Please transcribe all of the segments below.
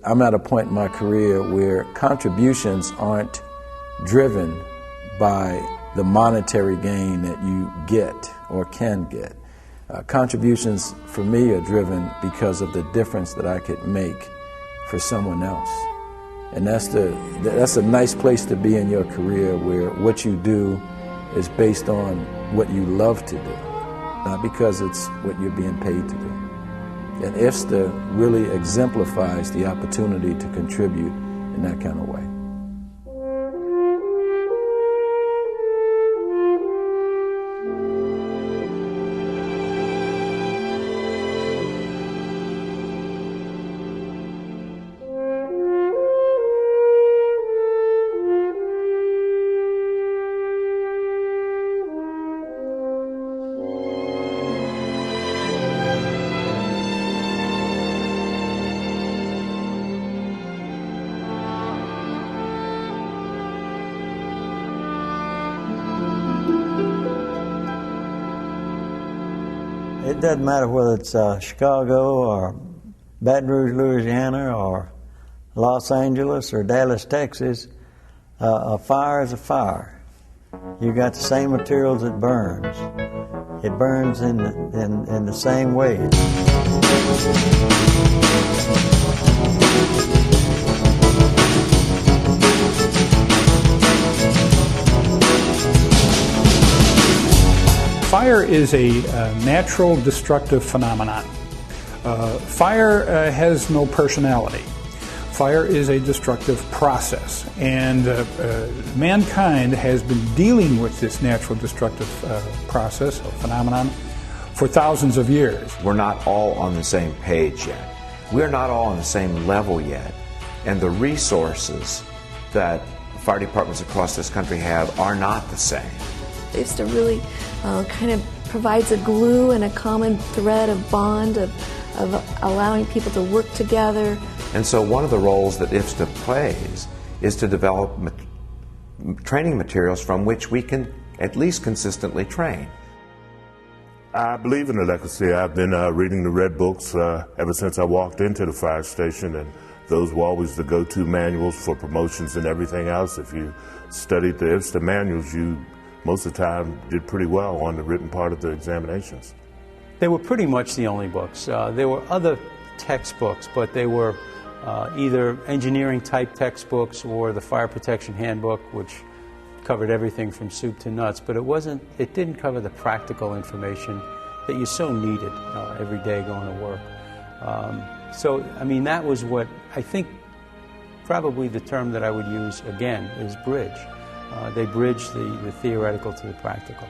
I'm at a point in my career where contributions aren't driven by the monetary gain that you get or can get. Contributions for me are driven because of the difference that I could make for someone else. And that's a nice place to be in your career, where what you do is based on what you love to do, not because it's what you're being paid to do. And IFSTA really exemplifies the opportunity to contribute in that kind of way. It doesn't matter whether it's Chicago or Baton Rouge, Louisiana, or Los Angeles or Dallas, Texas. A fire is a fire. You got the same materials that burns. It burns in the same way. Fire is a natural destructive phenomenon. Fire has no personality. Fire is a destructive process, and mankind has been dealing with this natural destructive process or phenomenon for thousands of years. We're not all on the same page yet. We're not all on the same level yet, and the resources that fire departments across this country have are not the same. IFSTA really kind of provides a glue and a common thread of bond of allowing people to work together. And so one of the roles that IFSTA plays is to develop training materials from which we can at least consistently train. I believe in the legacy. I've been reading the red books ever since I walked into the fire station, and those were always the go-to manuals for promotions and everything else. If you studied the IFSTA manuals, you most of the time did pretty well on the written part of the examinations. They were pretty much the only books. There were other textbooks, but they were either engineering type textbooks or the fire protection handbook, which covered everything from soup to nuts, but it didn't cover the practical information that you so needed every day going to work. So, I mean, that was what I think probably the term that I would use again is bridge. They bridge the theoretical to the practical.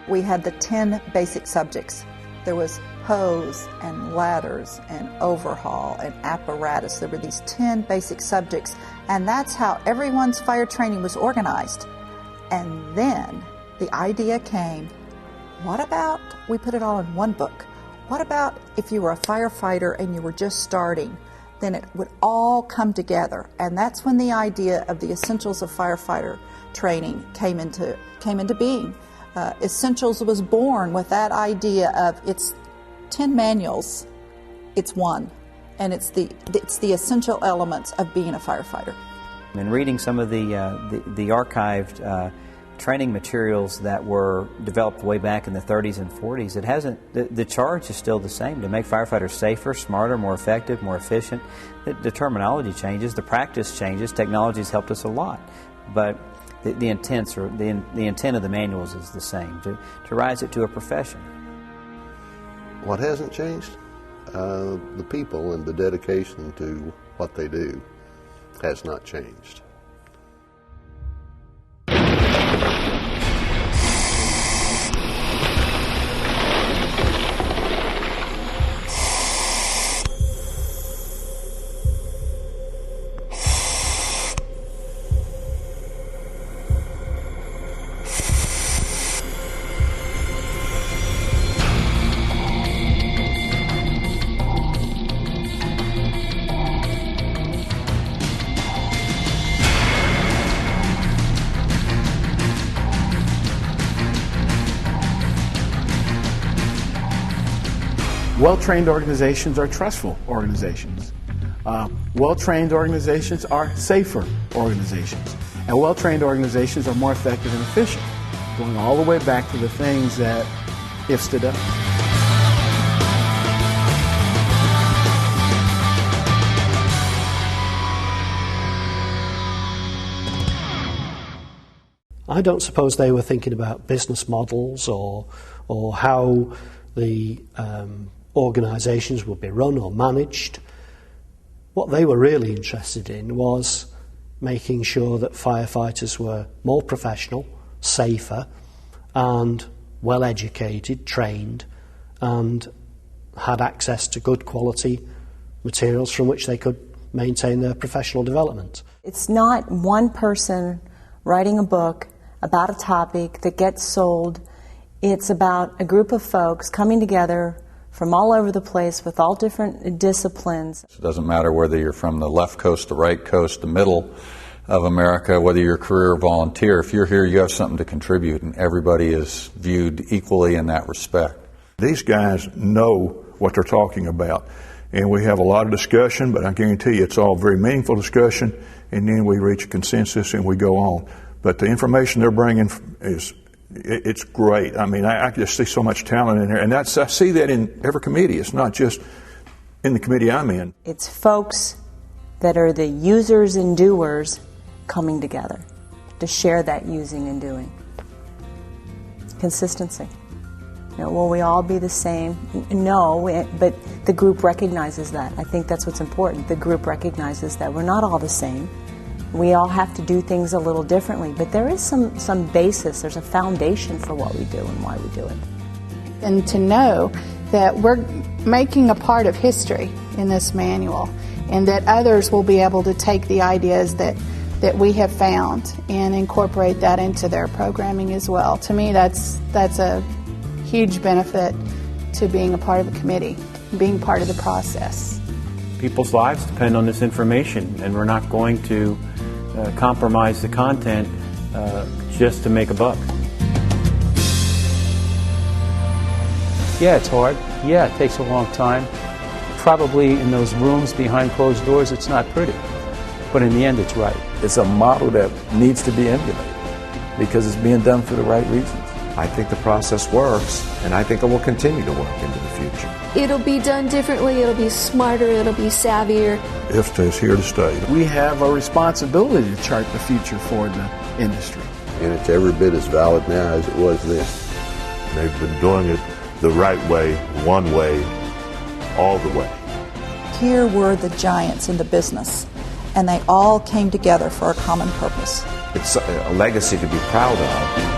We had the 10 basic subjects. There was hose and ladders and overhaul and apparatus. There were these 10 basic subjects, and that's how everyone's fire training was organized. And then the idea came, what about we put it all in one book? What about if you were a firefighter and you were just starting? Then it would all come together. And that's when the idea of the Essentials of Firefighter Training came into being. Essentials was born with that idea of it's 10 manuals, it's one, and it's the essential elements of being a firefighter. In reading some of the archived training materials that were developed way back in the 30s and 40s, it hasn't. The charge is still the same: to make firefighters safer, smarter, more effective, more efficient. The terminology changes, the practice changes. Technology has helped us a lot, but the intent of the manuals is the same: to rise it to a profession. What hasn't changed? The people and the dedication to what they do has not changed. Well-trained organizations are trustful organizations. Well-trained organizations are safer organizations, and well-trained organizations are more effective and efficient, going all the way back to the things that IFSTA does. I don't suppose they were thinking about business models or how the organisations would be run or managed. What they were really interested in was making sure that firefighters were more professional, safer, and well educated, trained, and had access to good quality materials from which they could maintain their professional development. It's not one person writing a book about a topic that gets sold. It's about a group of folks coming together from all over the place with all different disciplines. It doesn't matter whether you're from the left coast, the right coast, the middle of America, whether you're a career or volunteer. If you're here, you have something to contribute, and everybody is viewed equally in that respect. These guys know what they're talking about, and we have a lot of discussion, but I guarantee you it's all very meaningful discussion, and then we reach a consensus and we go on. But the information they're bringing it's great. I mean, I just see so much talent in here, and I see that in every committee. It's not just in the committee I'm in. It's folks that are the users and doers coming together to share that using and doing. Consistency. Will we all be the same? No, but the group recognizes that. I think that's what's important. The group recognizes that we're not all the same. We all have to do things a little differently, but there is some basis, there's a foundation for what we do and why we do it. And to know that we're making a part of history in this manual, and that others will be able to take the ideas that we have found and incorporate that into their programming as well. To me, that's a huge benefit to being a part of a committee, being part of the process. People's lives depend on this information, and we're not going to compromise the content just to make a buck. Yeah, it's hard. Yeah, it takes a long time. Probably in those rooms behind closed doors, it's not pretty. But in the end, it's right. It's a model that needs to be emulated because it's being done for the right reasons. I think the process works, and I think it will continue to work into the future. It'll be done differently, it'll be smarter, it'll be savvier. IFSTA is here to stay. We have a responsibility to chart the future for the industry. And it's every bit as valid now as it was then. They've been doing it the right way, one way, all the way. Here were the giants in the business, and they all came together for a common purpose. It's a legacy to be proud of.